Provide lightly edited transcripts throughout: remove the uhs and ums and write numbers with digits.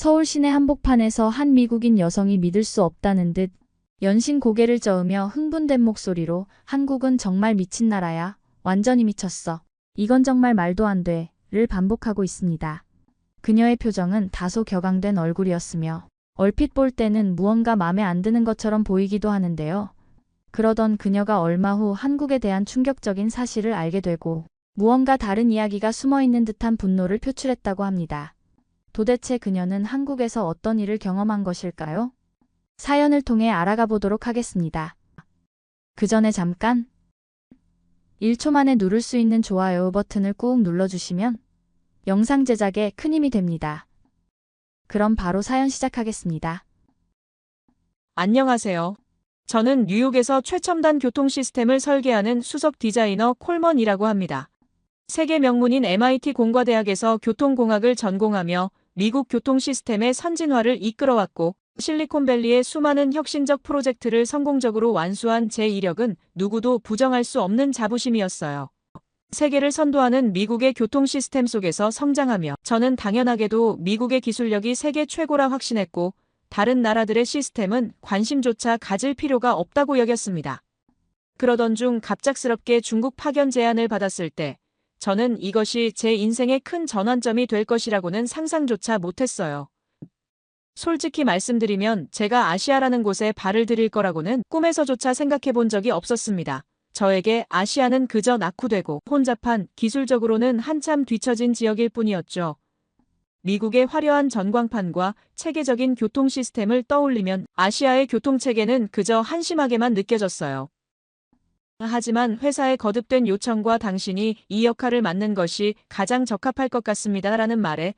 서울 시내 한복판에서 한 미국인 여성이 믿을 수 없다는 듯 연신 고개를 저으며 흥분된 목소리로 한국은 정말 미친 나라야. 완전히 미쳤어. 이건 정말 말도 안 돼.를 반복하고 있습니다. 그녀의 표정은 다소 격앙된 얼굴이었으며 얼핏 볼 때는 무언가 마음에 안 드는 것처럼 보이기도 하는데요. 그러던 그녀가 얼마 후 한국에 대한 충격적인 사실을 알게 되고 무언가 다른 이야기가 숨어있는 듯한 분노를 표출했다고 합니다. 도대체 그녀는 한국에서 어떤 일을 경험한 것일까요? 사연을 통해 알아가 보도록 하겠습니다. 그 전에 잠깐 1초 만에 누를 수 있는 좋아요 버튼을 꾹 눌러주시면 영상 제작에 큰 힘이 됩니다. 그럼 바로 사연 시작하겠습니다. 안녕하세요. 저는 뉴욕에서 최첨단 교통 시스템을 설계하는 수석 디자이너 콜먼이라고 합니다. 세계 명문인 MIT 공과대학에서 교통공학을 전공하며 미국 교통 시스템의 선진화를 이끌어왔고 실리콘밸리의 수많은 혁신적 프로젝트를 성공적으로 완수한 제 이력은 누구도 부정할 수 없는 자부심이었어요. 세계를 선도하는 미국의 교통 시스템 속에서 성장하며 저는 당연하게도 미국의 기술력이 세계 최고라 확신했고 다른 나라들의 시스템은 관심조차 가질 필요가 없다고 여겼습니다. 그러던 중 갑작스럽게 중국 파견 제안을 받았을 때 저는 이것이 제 인생의 큰 전환점이 될 것이라고는 상상조차 못했어요. 솔직히 말씀드리면 제가 아시아라는 곳에 발을 들일 거라고는 꿈에서조차 생각해 본 적이 없었습니다. 저에게 아시아는 그저 낙후되고 혼잡한 기술적으로는 한참 뒤처진 지역일 뿐이었죠. 미국의 화려한 전광판과 체계적인 교통 시스템을 떠올리면 아시아의 교통체계는 그저 한심하게만 느껴졌어요. 하지만 회사의 거듭된 요청과 당신이 이 역할을 맡는 것이 가장 적합할 것 같습니다라는 말에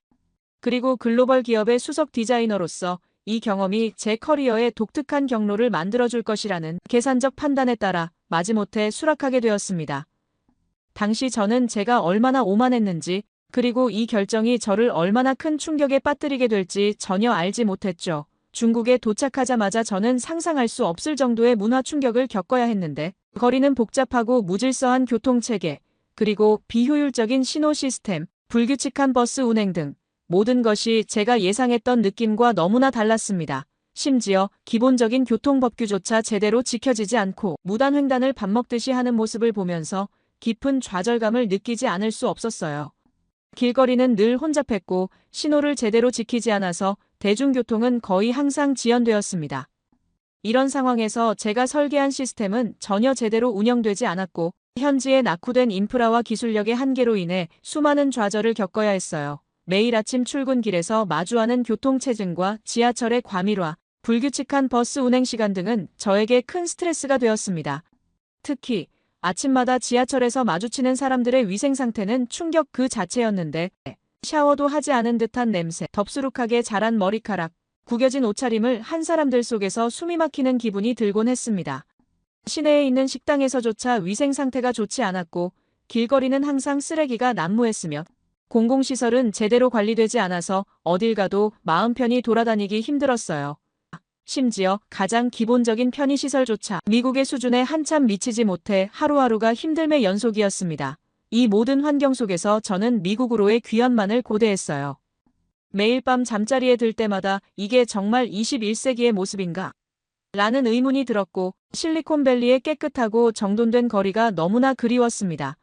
그리고 글로벌 기업의 수석 디자이너로서 이 경험이 제 커리어의 독특한 경로를 만들어줄 것이라는 계산적 판단에 따라 마지못해 수락하게 되었습니다. 당시 저는 제가 얼마나 오만했는지 그리고 이 결정이 저를 얼마나 큰 충격에 빠뜨리게 될지 전혀 알지 못했죠. 중국에 도착하자마자 저는 상상할 수 없을 정도의 문화 충격을 겪어야 했는데 거리는 복잡하고 무질서한 교통체계, 그리고 비효율적인 신호 시스템, 불규칙한 버스 운행 등 모든 것이 제가 예상했던 느낌과 너무나 달랐습니다. 심지어 기본적인 교통법규조차 제대로 지켜지지 않고 무단횡단을 밥 먹듯이 하는 모습을 보면서 깊은 좌절감을 느끼지 않을 수 없었어요. 길거리는 늘 혼잡했고 신호를 제대로 지키지 않아서 대중교통은 거의 항상 지연되었습니다. 이런 상황에서 제가 설계한 시스템은 전혀 제대로 운영되지 않았고 현지의 낙후된 인프라와 기술력의 한계로 인해 수많은 좌절을 겪어야 했어요. 매일 아침 출근길에서 마주하는 교통체증과 지하철의 과밀화, 불규칙한 버스 운행 시간 등은 저에게 큰 스트레스가 되었습니다. 특히 아침마다 지하철에서 마주치는 사람들의 위생 상태는 충격 그 자체였는데 샤워도 하지 않은 듯한 냄새, 덥수룩하게 자란 머리카락, 구겨진 옷차림을 한 사람들 속에서 숨이 막히는 기분이 들곤 했습니다. 시내에 있는 식당에서조차 위생 상태가 좋지 않았고 길거리는 항상 쓰레기가 난무했으며 공공시설은 제대로 관리되지 않아서 어딜 가도 마음 편히 돌아다니기 힘들었어요. 심지어 가장 기본적인 편의시설조차 미국의 수준에 한참 미치지 못해 하루하루가 힘듦의 연속이었습니다. 이 모든 환경 속에서 저는 미국으로의 귀환만을 고대했어요. 매일 밤 잠자리에 들 때마다 이게 정말 21세기의 모습인가? 라는 의문이 들었고 실리콘밸리의 깨끗하고 정돈된 거리가 너무나 그리웠습니다.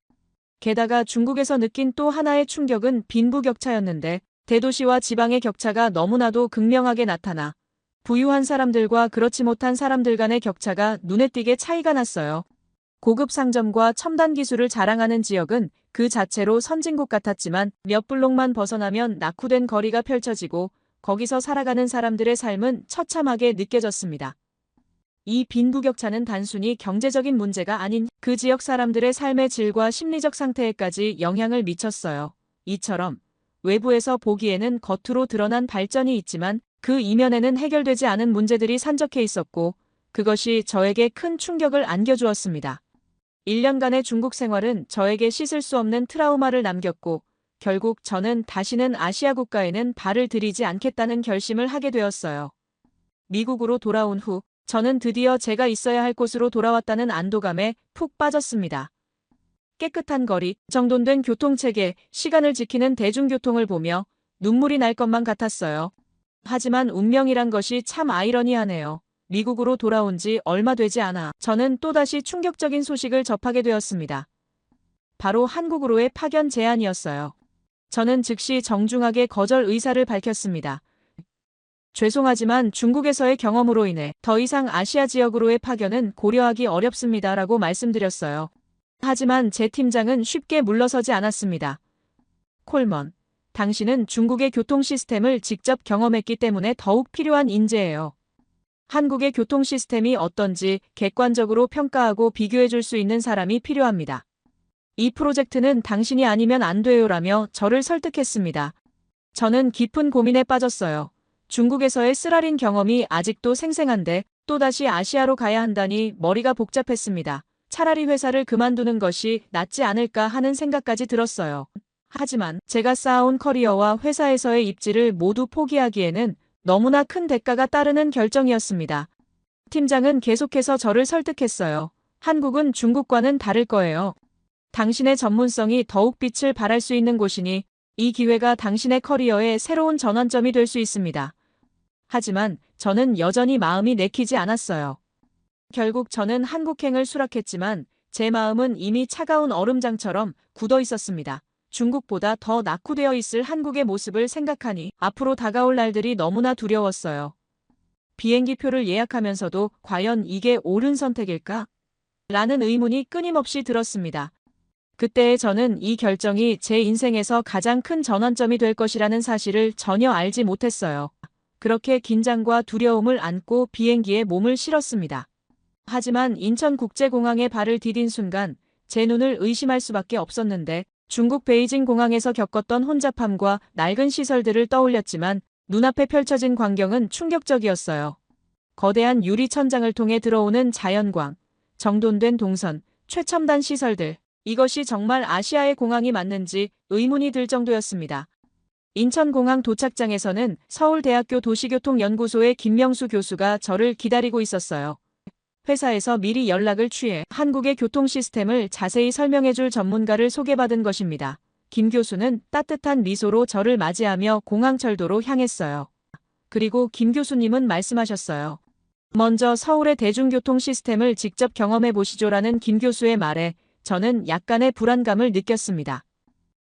게다가 중국에서 느낀 또 하나의 충격은 빈부격차였는데 대도시와 지방의 격차가 너무나도 극명하게 나타나 부유한 사람들과 그렇지 못한 사람들 간의 격차가 눈에 띄게 차이가 났어요. 고급 상점과 첨단 기술을 자랑하는 지역은 그 자체로 선진국 같았지만 몇 블록만 벗어나면 낙후된 거리가 펼쳐지고 거기서 살아가는 사람들의 삶은 처참하게 느껴졌습니다. 이 빈부격차는 단순히 경제적인 문제가 아닌 그 지역 사람들의 삶의 질과 심리적 상태에까지 영향을 미쳤어요. 이처럼 외부에서 보기에는 겉으로 드러난 발전이 있지만 그 이면에는 해결되지 않은 문제들이 산적해 있었고 그것이 저에게 큰 충격을 안겨주었습니다. 1년간의 중국 생활은 저에게 씻을 수 없는 트라우마를 남겼고 결국 저는 다시는 아시아 국가에는 발을 들이지 않겠다는 결심을 하게 되었어요. 미국으로 돌아온 후 저는 드디어 제가 있어야 할 곳으로 돌아왔다는 안도감에 푹 빠졌습니다. 깨끗한 거리, 정돈된 교통체계, 시간을 지키는 대중교통을 보며 눈물이 날 것만 같았어요. 하지만 운명이란 것이 참 아이러니하네요. 미국으로 돌아온 지 얼마 되지 않아 저는 또다시 충격적인 소식을 접하게 되었습니다. 바로 한국으로의 파견 제안이었어요. 저는 즉시 정중하게 거절 의사를 밝혔습니다. 죄송하지만 중국에서의 경험으로 인해 더 이상 아시아 지역으로의 파견은 고려하기 어렵습니다라고 말씀드렸어요. 하지만 제 팀장은 쉽게 물러서지 않았습니다. 콜먼, 당신은 중국의 교통 시스템을 직접 경험했기 때문에 더욱 필요한 인재예요. 한국의 교통 시스템이 어떤지 객관적으로 평가하고 비교해 줄 수 있는 사람이 필요합니다. 이 프로젝트는 당신이 아니면 안 돼요라며 저를 설득했습니다. 저는 깊은 고민에 빠졌어요. 중국에서의 쓰라린 경험이 아직도 생생한데 또다시 아시아로 가야 한다니 머리가 복잡했습니다. 차라리 회사를 그만두는 것이 낫지 않을까 하는 생각까지 들었어요. 하지만 제가 쌓아온 커리어와 회사에서의 입지를 모두 포기하기에는 너무나 큰 대가가 따르는 결정이었습니다. 팀장은 계속해서 저를 설득했어요. 한국은 중국과는 다를 거예요. 당신의 전문성이 더욱 빛을 발할 수 있는 곳이니 이 기회가 당신의 커리어의 새로운 전환점이 될 수 있습니다. 하지만 저는 여전히 마음이 내키지 않았어요. 결국 저는 한국행을 수락했지만 제 마음은 이미 차가운 얼음장처럼 굳어 있었습니다. 중국보다 더 낙후되어 있을 한국의 모습을 생각하니 앞으로 다가올 날들이 너무나 두려웠어요. 비행기표를 예약하면서도 과연 이게 옳은 선택일까? 라는 의문이 끊임없이 들었습니다. 그때의 저는 이 결정이 제 인생에서 가장 큰 전환점이 될 것이라는 사실을 전혀 알지 못했어요. 그렇게 긴장과 두려움을 안고 비행기에 몸을 실었습니다. 하지만 인천국제공항에 발을 디딘 순간 제 눈을 의심할 수밖에 없었는데 중국 베이징 공항에서 겪었던 혼잡함과 낡은 시설들을 떠올렸지만 눈앞에 펼쳐진 광경은 충격적이었어요. 거대한 유리 천장을 통해 들어오는 자연광, 정돈된 동선, 최첨단 시설들. 이것이 정말 아시아의 공항이 맞는지 의문이 들 정도였습니다. 인천공항 도착장에서는 서울대학교 도시교통연구소의 김명수 교수가 저를 기다리고 있었어요. 회사에서 미리 연락을 취해 한국의 교통 시스템을 자세히 설명해줄 전문가를 소개받은 것입니다. 김 교수는 따뜻한 미소로 저를 맞이하며 공항철도로 향했어요. 그리고 김 교수님은 말씀하셨어요. 먼저 서울의 대중교통 시스템을 직접 경험해 보시죠라는 김 교수의 말에 저는 약간의 불안감을 느꼈습니다.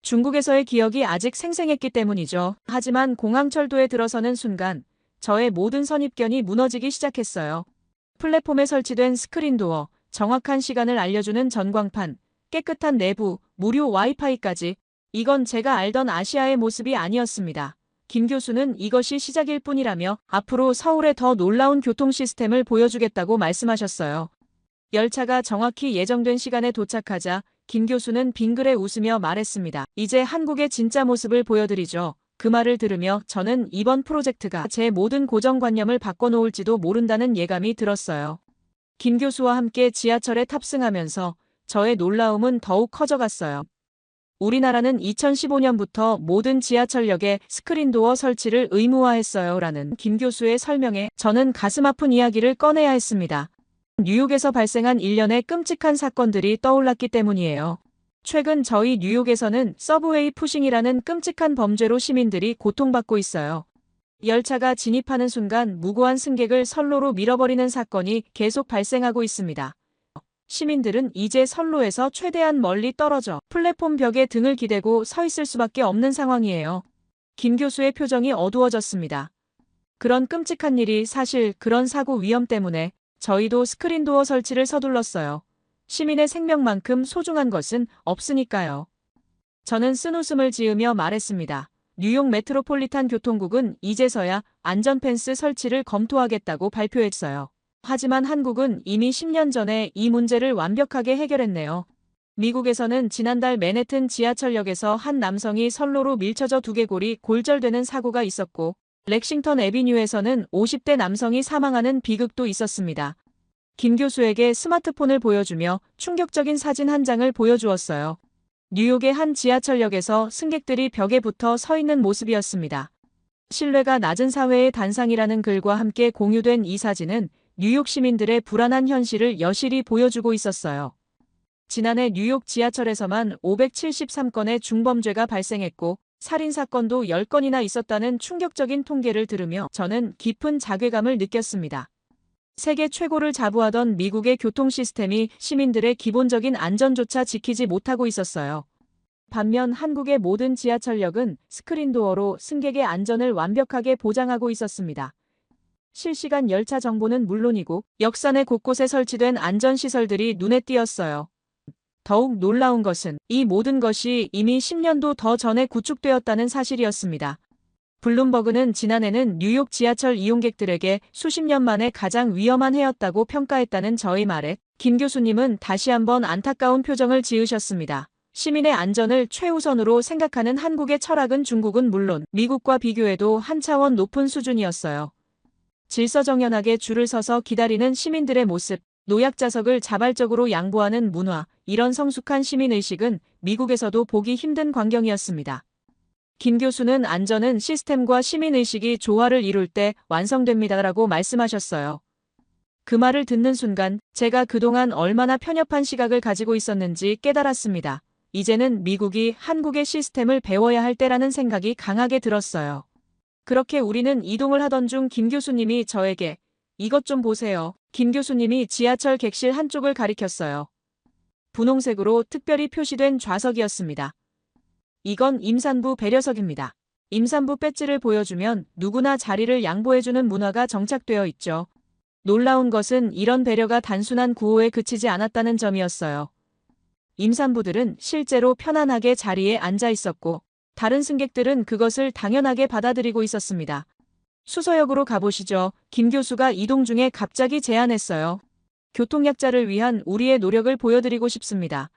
중국에서의 기억이 아직 생생했기 때문이죠. 하지만 공항철도에 들어서는 순간 저의 모든 선입견이 무너지기 시작했어요. 플랫폼에 설치된 스크린도어, 정확한 시간을 알려주는 전광판, 깨끗한 내부, 무료 와이파이까지 이건 제가 알던 아시아의 모습이 아니었습니다. 김 교수는 이것이 시작일 뿐이라며 앞으로 서울의 더 놀라운 교통 시스템을 보여주겠다고 말씀하셨어요. 열차가 정확히 예정된 시간에 도착하자 김 교수는 빙그레 웃으며 말했습니다. 이제 한국의 진짜 모습을 보여드리죠. 그 말을 들으며 저는 이번 프로젝트가 제 모든 고정관념을 바꿔놓을지도 모른다는 예감이 들었어요. 김 교수와 함께 지하철에 탑승하면서 저의 놀라움은 더욱 커져갔어요. 우리나라는 2015년부터 모든 지하철역에 스크린도어 설치를 의무화했어요. 라는 김 교수의 설명에 저는 가슴 아픈 이야기를 꺼내야 했습니다. 뉴욕에서 발생한 일련의 끔찍한 사건들이 떠올랐기 때문이에요. 최근 저희 뉴욕에서는 서브웨이 푸싱이라는 끔찍한 범죄로 시민들이 고통받고 있어요. 열차가 진입하는 순간 무고한 승객을 선로로 밀어버리는 사건이 계속 발생하고 있습니다. 시민들은 이제 선로에서 최대한 멀리 떨어져 플랫폼 벽에 등을 기대고 서 있을 수밖에 없는 상황이에요. 김 교수의 표정이 어두워졌습니다. 그런 끔찍한 일이 사실 그런 사고 위험 때문에 저희도 스크린도어 설치를 서둘렀어요. 시민의 생명만큼 소중한 것은 없으니까요. 저는 쓴웃음을 지으며 말했습니다. 뉴욕 메트로폴리탄 교통국은 이제서야 안전펜스 설치를 검토하겠다고 발표했어요. 하지만 한국은 이미 10년 전에 이 문제를 완벽하게 해결했네요. 미국에서는 지난달 맨해튼 지하철역에서 한 남성이 선로로 밀쳐져 두개골이 골절되는 사고가 있었고 렉싱턴 애비뉴에서는 50대 남성이 사망하는 비극도 있었습니다. 김 교수에게 스마트폰을 보여주며 충격적인 사진 한 장을 보여주었어요. 뉴욕의 한 지하철역에서 승객들이 벽에 붙어 서 있는 모습이었습니다. 신뢰가 낮은 사회의 단상이라는 글과 함께 공유된 이 사진은 뉴욕 시민들의 불안한 현실을 여실히 보여주고 있었어요. 지난해 뉴욕 지하철에서만 573건의 중범죄가 발생했고 살인사건도 10건이나 있었다는 충격적인 통계를 들으며 저는 깊은 자괴감을 느꼈습니다. 세계 최고를 자부하던 미국의 교통 시스템이 시민들의 기본적인 안전조차 지키지 못하고 있었어요. 반면 한국의 모든 지하철역은 스크린도어로 승객의 안전을 완벽하게 보장하고 있었습니다. 실시간 열차 정보는 물론이고 역산의 곳곳에 설치된 안전시설들이 눈에 띄었어요. 더욱 놀라운 것은 이 모든 것이 이미 10년도 더 전에 구축되었다는 사실이었습니다. 블룸버그는 지난해는 뉴욕 지하철 이용객들에게 수십 년 만에 가장 위험한 해였다고 평가했다는 저의 말에 김 교수님은 다시 한번 안타까운 표정을 지으셨습니다. 시민의 안전을 최우선으로 생각하는 한국의 철학은 중국은 물론 미국과 비교해도 한 차원 높은 수준이었어요. 질서정연하게 줄을 서서 기다리는 시민들의 모습, 노약자석을 자발적으로 양보하는 문화, 이런 성숙한 시민의식은 미국에서도 보기 힘든 광경이었습니다. 김 교수는 안전은 시스템과 시민의식이 조화를 이룰 때 완성됩니다라고 말씀하셨어요. 그 말을 듣는 순간 제가 그동안 얼마나 편협한 시각을 가지고 있었는지 깨달았습니다. 이제는 미국이 한국의 시스템을 배워야 할 때라는 생각이 강하게 들었어요. 그렇게 우리는 이동을 하던 중 김 교수님이 저에게 이것 좀 보세요. 김 교수님이 지하철 객실 한쪽을 가리켰어요. 분홍색으로 특별히 표시된 좌석이었습니다. 이건 임산부 배려석입니다. 임산부 배지를 보여주면 누구나 자리를 양보해주는 문화가 정착되어 있죠. 놀라운 것은 이런 배려가 단순한 구호에 그치지 않았다는 점이었어요. 임산부들은 실제로 편안하게 자리에 앉아 있었고 다른 승객들은 그것을 당연하게 받아들이고 있었습니다. 수서역으로 가보시죠. 김 교수가 이동 중에 갑자기 제안했어요. 교통약자를 위한 우리의 노력을 보여드리고 싶습니다.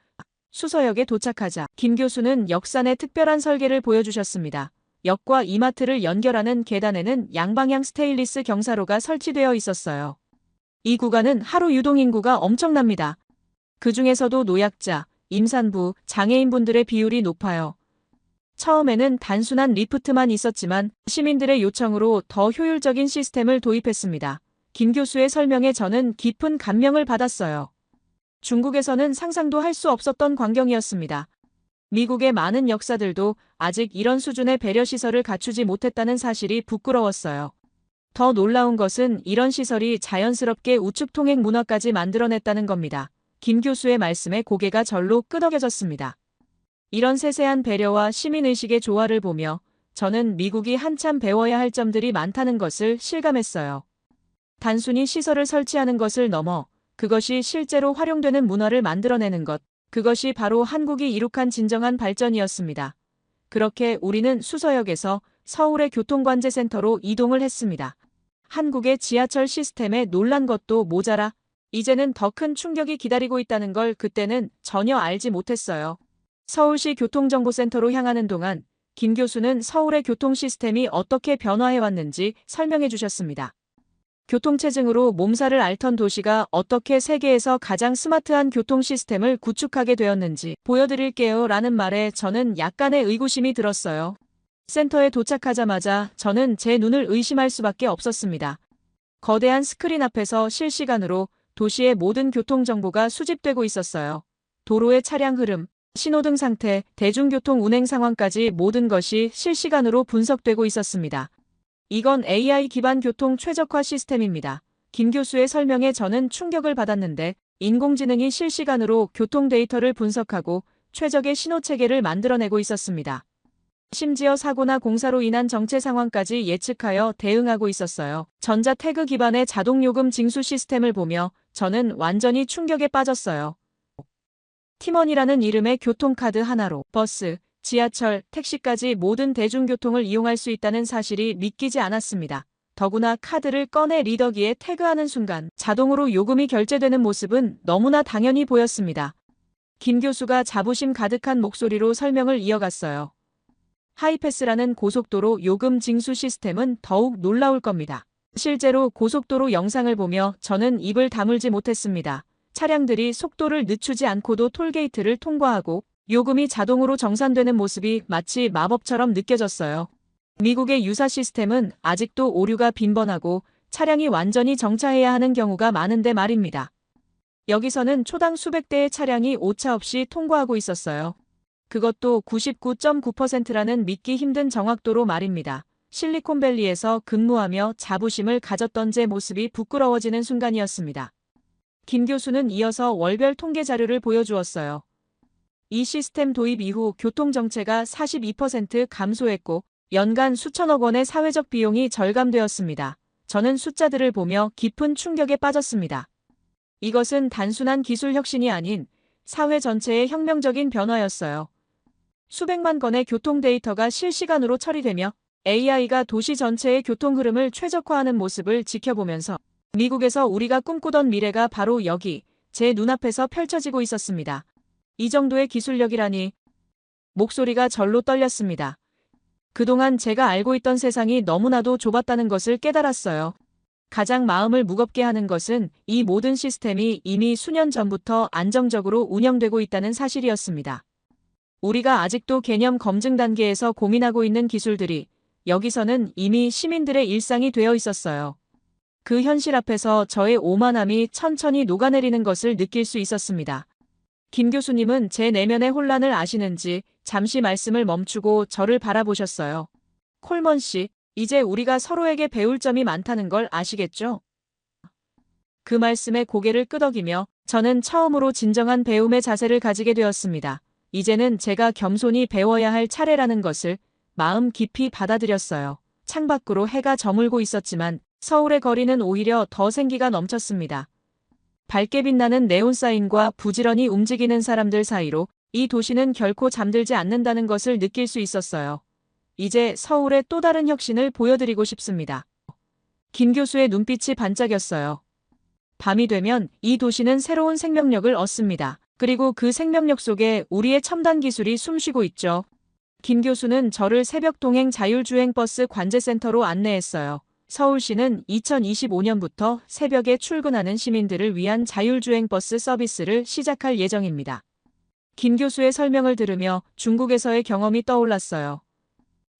수서역에 도착하자 김 교수는 역산의 특별한 설계를 보여주셨습니다. 역과 이마트를 연결하는 계단에는 양방향 스테인리스 경사로가 설치되어 있었어요. 이 구간은 하루 유동 인구가 엄청납니다. 그 중에서도 노약자, 임산부, 장애인분들의 비율이 높아요. 처음에는 단순한 리프트만 있었지만 시민들의 요청으로 더 효율적인 시스템을 도입했습니다. 김 교수의 설명에 저는 깊은 감명을 받았어요. 중국에서는 상상도 할 수 없었던 광경이었습니다. 미국의 많은 역사들도 아직 이런 수준의 배려시설을 갖추지 못했다는 사실이 부끄러웠어요. 더 놀라운 것은 이런 시설이 자연스럽게 우측 통행 문화까지 만들어냈다는 겁니다. 김 교수의 말씀에 고개가 절로 끄덕여졌습니다. 이런 세세한 배려와 시민의식의 조화를 보며 저는 미국이 한참 배워야 할 점들이 많다는 것을 실감했어요. 단순히 시설을 설치하는 것을 넘어 그것이 실제로 활용되는 문화를 만들어내는 것, 그것이 바로 한국이 이룩한 진정한 발전이었습니다. 그렇게 우리는 수서역에서 서울의 교통관제센터로 이동을 했습니다. 한국의 지하철 시스템에 놀란 것도 모자라 이제는 더 큰 충격이 기다리고 있다는 걸 그때는 전혀 알지 못했어요. 서울시 교통정보센터로 향하는 동안 김 교수는 서울의 교통 시스템이 어떻게 변화해왔는지 설명해 주셨습니다. 교통체증으로 몸살을 앓던 도시가 어떻게 세계에서 가장 스마트한 교통 시스템을 구축하게 되었는지 보여드릴게요 라는 말에 저는 약간의 의구심이 들었어요. 센터에 도착하자마자 저는 제 눈을 의심할 수밖에 없었습니다. 거대한 스크린 앞에서 실시간으로 도시의 모든 교통정보가 수집되고 있었어요. 도로의 차량 흐름, 신호등 상태, 대중교통 운행 상황까지 모든 것이 실시간으로 분석되고 있었습니다. 이건 AI 기반 교통 최적화 시스템입니다. 김 교수의 설명에 저는 충격을 받았는데 인공지능이 실시간으로 교통 데이터를 분석하고 최적의 신호 체계를 만들어내고 있었습니다. 심지어 사고나 공사로 인한 정체 상황까지 예측하여 대응하고 있었어요. 전자 태그 기반의 자동 요금 징수 시스템을 보며 저는 완전히 충격에 빠졌어요. 팀원이라는 이름의 교통카드 하나로 버스, 지하철, 택시까지 모든 대중교통을 이용할 수 있다는 사실이 믿기지 않았습니다. 더구나 카드를 꺼내 리더기에 태그하는 순간 자동으로 요금이 결제되는 모습은 너무나 당연히 보였습니다. 김 교수가 자부심 가득한 목소리로 설명을 이어갔어요. 하이패스라는 고속도로 요금 징수 시스템은 더욱 놀라울 겁니다. 실제로 고속도로 영상을 보며 저는 입을 다물지 못했습니다. 차량들이 속도를 늦추지 않고도 톨게이트를 통과하고 요금이 자동으로 정산되는 모습이 마치 마법처럼 느껴졌어요. 미국의 유사 시스템은 아직도 오류가 빈번하고 차량이 완전히 정차해야 하는 경우가 많은데 말입니다. 여기서는 초당 수백 대의 차량이 오차 없이 통과하고 있었어요. 그것도 99.9%라는 믿기 힘든 정확도로 말입니다. 실리콘밸리에서 근무하며 자부심을 가졌던 제 모습이 부끄러워지는 순간이었습니다. 김 교수는 이어서 월별 통계 자료를 보여주었어요. 이 시스템 도입 이후 교통정체가 42% 감소했고 연간 수천억 원의 사회적 비용이 절감되었습니다. 저는 숫자들을 보며 깊은 충격에 빠졌습니다. 이것은 단순한 기술 혁신이 아닌 사회 전체의 혁명적인 변화였어요. 수백만 건의 교통 데이터가 실시간으로 처리되며 AI가 도시 전체의 교통 흐름을 최적화하는 모습을 지켜보면서 미국에서 우리가 꿈꾸던 미래가 바로 여기 제 눈앞에서 펼쳐지고 있었습니다. 이 정도의 기술력이라니. 목소리가 절로 떨렸습니다. 그동안 제가 알고 있던 세상이 너무나도 좁았다는 것을 깨달았어요. 가장 마음을 무겁게 하는 것은 이 모든 시스템이 이미 수년 전부터 안정적으로 운영되고 있다는 사실이었습니다. 우리가 아직도 개념 검증 단계에서 고민하고 있는 기술들이 여기서는 이미 시민들의 일상이 되어 있었어요. 그 현실 앞에서 저의 오만함이 천천히 녹아내리는 것을 느낄 수 있었습니다. 김 교수님은 제 내면의 혼란을 아시는지 잠시 말씀을 멈추고 저를 바라보셨어요. 콜먼 씨, 이제 우리가 서로에게 배울 점이 많다는 걸 아시겠죠? 그 말씀에 고개를 끄덕이며 저는 처음으로 진정한 배움의 자세를 가지게 되었습니다. 이제는 제가 겸손히 배워야 할 차례라는 것을 마음 깊이 받아들였어요. 창밖으로 해가 저물고 있었지만 서울의 거리는 오히려 더 생기가 넘쳤습니다. 밝게 빛나는 네온사인과 부지런히 움직이는 사람들 사이로 이 도시는 결코 잠들지 않는다는 것을 느낄 수 있었어요. 이제 서울의 또 다른 혁신을 보여드리고 싶습니다. 김 교수의 눈빛이 반짝였어요. 밤이 되면 이 도시는 새로운 생명력을 얻습니다. 그리고 그 생명력 속에 우리의 첨단 기술이 숨쉬고 있죠. 김 교수는 저를 새벽 동행 자율주행 버스 관제센터로 안내했어요. 서울시는 2025년부터 새벽에 출근하는 시민들을 위한 자율주행 버스 서비스를 시작할 예정입니다. 김 교수의 설명을 들으며 중국에서의 경험이 떠올랐어요.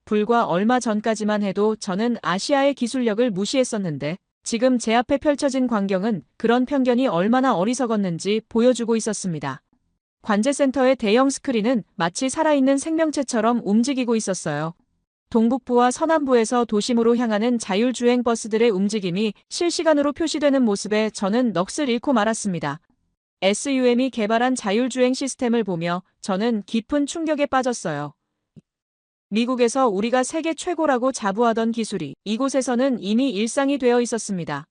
불과 얼마 전까지만 해도 저는 아시아의 기술력을 무시했었는데 지금 제 앞에 펼쳐진 광경은 그런 편견이 얼마나 어리석었는지 보여주고 있었습니다. 관제센터의 대형 스크린은 마치 살아있는 생명체처럼 움직이고 있었어요. 동북부와 서남부에서 도심으로 향하는 자율주행 버스들의 움직임이 실시간으로 표시되는 모습에 저는 넋을 잃고 말았습니다. SUM이 개발한 자율주행 시스템을 보며 저는 깊은 충격에 빠졌어요. 미국에서 우리가 세계 최고라고 자부하던 기술이 이곳에서는 이미 일상이 되어 있었습니다.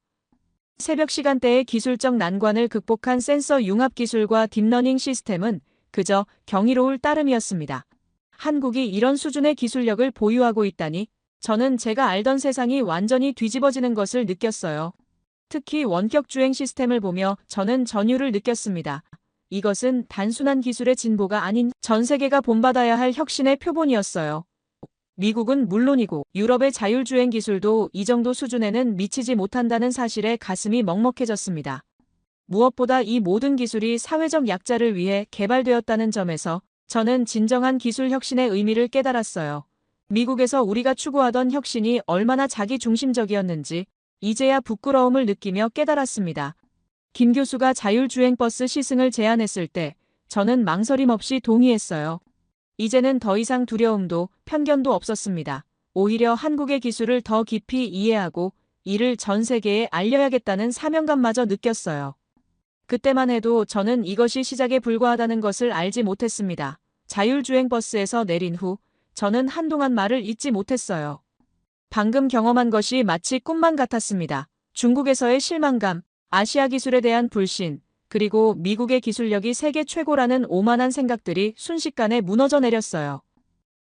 새벽 시간대의 기술적 난관을 극복한 센서 융합 기술과 딥러닝 시스템은 그저 경이로울 따름이었습니다. 한국이 이런 수준의 기술력을 보유하고 있다니 저는 제가 알던 세상이 완전히 뒤집어지는 것을 느꼈어요. 특히 원격 주행 시스템을 보며 저는 전율을 느꼈습니다. 이것은 단순한 기술의 진보가 아닌 전 세계가 본받아야 할 혁신의 표본이었어요. 미국은 물론이고 유럽의 자율주행 기술도 이 정도 수준에는 미치지 못한다는 사실에 가슴이 먹먹해졌습니다. 무엇보다 이 모든 기술이 사회적 약자를 위해 개발되었다는 점에서 저는 진정한 기술 혁신의 의미를 깨달았어요. 미국에서 우리가 추구하던 혁신이 얼마나 자기중심적이었는지 이제야 부끄러움을 느끼며 깨달았습니다. 김 교수가 자율주행 버스 시승을 제안했을 때 저는 망설임 없이 동의했어요. 이제는 더 이상 두려움도 편견도 없었습니다. 오히려 한국의 기술을 더 깊이 이해하고 이를 전 세계에 알려야겠다는 사명감마저 느꼈어요. 그때만 해도 저는 이것이 시작에 불과하다는 것을 알지 못했습니다. 자율주행 버스에서 내린 후 저는 한동안 말을 잇지 못했어요. 방금 경험한 것이 마치 꿈만 같았습니다. 중국에서의 실망감, 아시아 기술에 대한 불신, 그리고 미국의 기술력이 세계 최고라는 오만한 생각들이 순식간에 무너져 내렸어요.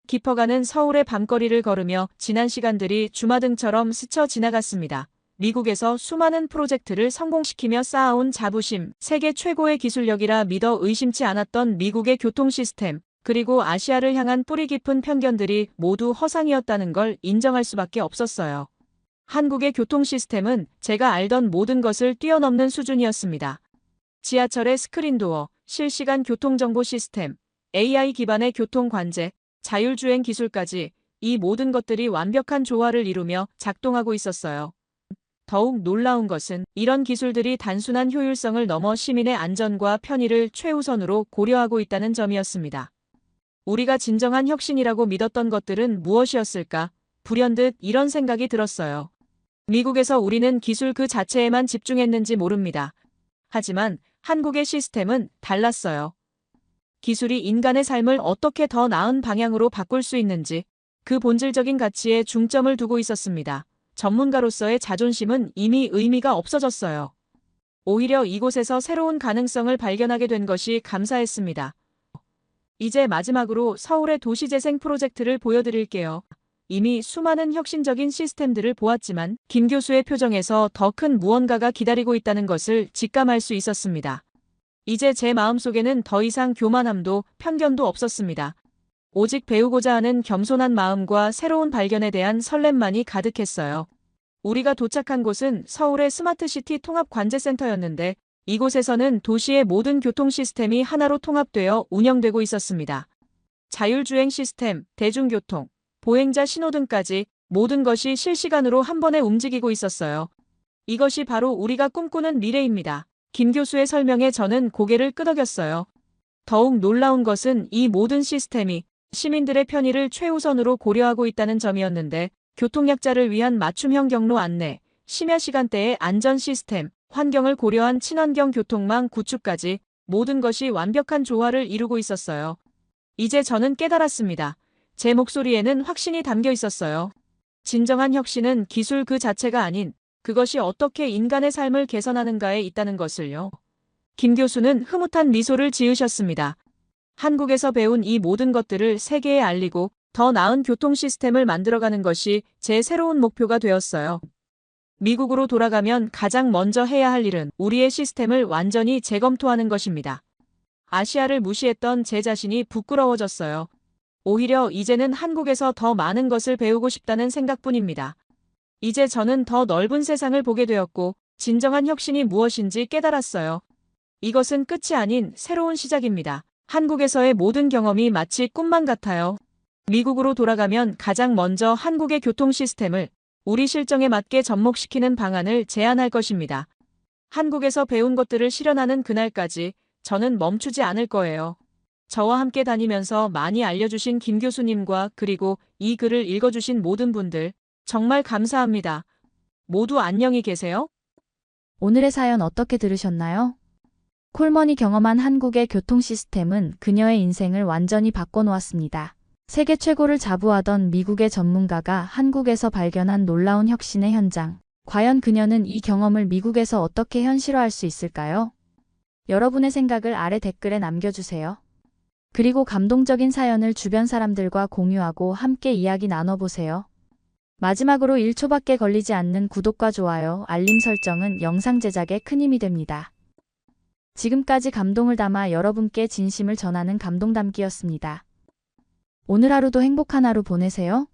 깊어가는 서울의 밤거리를 걸으며 지난 시간들이 주마등처럼 스쳐 지나갔습니다. 미국에서 수많은 프로젝트를 성공시키며 쌓아온 자부심, 세계 최고의 기술력이라 믿어 의심치 않았던 미국의 교통 시스템, 그리고 아시아를 향한 뿌리 깊은 편견들이 모두 허상이었다는 걸 인정할 수밖에 없었어요. 한국의 교통 시스템은 제가 알던 모든 것을 뛰어넘는 수준이었습니다. 지하철의 스크린도어, 실시간 교통정보 시스템, AI 기반의 교통관제, 자율주행 기술까지 이 모든 것들이 완벽한 조화를 이루며 작동하고 있었어요. 더욱 놀라운 것은 이런 기술들이 단순한 효율성을 넘어 시민의 안전과 편의를 최우선으로 고려하고 있다는 점이었습니다. 우리가 진정한 혁신이라고 믿었던 것들은 무엇이었을까? 불현듯 이런 생각이 들었어요. 미국에서 우리는 기술 그 자체에만 집중했는지 모릅니다. 하지만 한국의 시스템은 달랐어요. 기술이 인간의 삶을 어떻게 더 나은 방향으로 바꿀 수 있는지 그 본질적인 가치에 중점을 두고 있었습니다. 전문가로서의 자존심은 이미 의미가 없어졌어요. 오히려 이곳에서 새로운 가능성을 발견하게 된 것이 감사했습니다. 이제 마지막으로 서울의 도시재생 프로젝트를 보여드릴게요. 이미 수많은 혁신적인 시스템들을 보았지만 김 교수의 표정에서 더 큰 무언가가 기다리고 있다는 것을 직감할 수 있었습니다. 이제 제 마음속에는 더 이상 교만함도 편견도 없었습니다. 오직 배우고자 하는 겸손한 마음과 새로운 발견에 대한 설렘만이 가득했어요. 우리가 도착한 곳은 서울의 스마트시티 통합관제센터였는데 이곳에서는 도시의 모든 교통 시스템이 하나로 통합되어 운영되고 있었습니다. 자율주행 시스템, 대중교통, 보행자 신호등까지 모든 것이 실시간으로 한 번에 움직이고 있었어요. 이것이 바로 우리가 꿈꾸는 미래입니다. 김 교수의 설명에 저는 고개를 끄덕였어요. 더욱 놀라운 것은 이 모든 시스템이 시민들의 편의를 최우선으로 고려하고 있다는 점이었는데 교통약자를 위한 맞춤형 경로 안내, 심야 시간대의 안전 시스템, 환경을 고려한 친환경 교통망 구축까지 모든 것이 완벽한 조화를 이루고 있었어요. 이제 저는 깨달았습니다. 제 목소리에는 확신이 담겨 있었어요. 진정한 혁신은 기술 그 자체가 아닌 그것이 어떻게 인간의 삶을 개선하는가에 있다는 것을요. 김 교수는 흐뭇한 미소를 지으셨습니다. 한국에서 배운 이 모든 것들을 세계에 알리고 더 나은 교통 시스템을 만들어가는 것이 제 새로운 목표가 되었어요. 미국으로 돌아가면 가장 먼저 해야 할 일은 우리의 시스템을 완전히 재검토하는 것입니다. 아시아를 무시했던 제 자신이 부끄러워졌어요. 오히려 이제는 한국에서 더 많은 것을 배우고 싶다는 생각뿐입니다. 이제 저는 더 넓은 세상을 보게 되었고 진정한 혁신이 무엇인지 깨달았어요. 이것은 끝이 아닌 새로운 시작입니다. 한국에서의 모든 경험이 마치 꿈만 같아요. 미국으로 돌아가면 가장 먼저 한국의 교통 시스템을 우리 실정에 맞게 접목시키는 방안을 제안할 것입니다. 한국에서 배운 것들을 실현하는 그날까지 저는 멈추지 않을 거예요. 저와 함께 다니면서 많이 알려주신 김 교수님과 그리고 이 글을 읽어주신 모든 분들 정말 감사합니다. 모두 안녕히 계세요. 오늘의 사연 어떻게 들으셨나요? 콜먼이 경험한 한국의 교통 시스템은 그녀의 인생을 완전히 바꿔놓았습니다. 세계 최고를 자부하던 미국의 전문가가 한국에서 발견한 놀라운 혁신의 현장. 과연 그녀는 이 경험을 미국에서 어떻게 현실화할 수 있을까요? 여러분의 생각을 아래 댓글에 남겨주세요. 그리고 감동적인 사연을 주변 사람들과 공유하고 함께 이야기 나눠보세요. 마지막으로 1초밖에 걸리지 않는 구독과 좋아요, 알림 설정은 영상 제작에 큰 힘이 됩니다. 지금까지 감동을 담아 여러분께 진심을 전하는 감동담기였습니다. 오늘 하루도 행복한 하루 보내세요.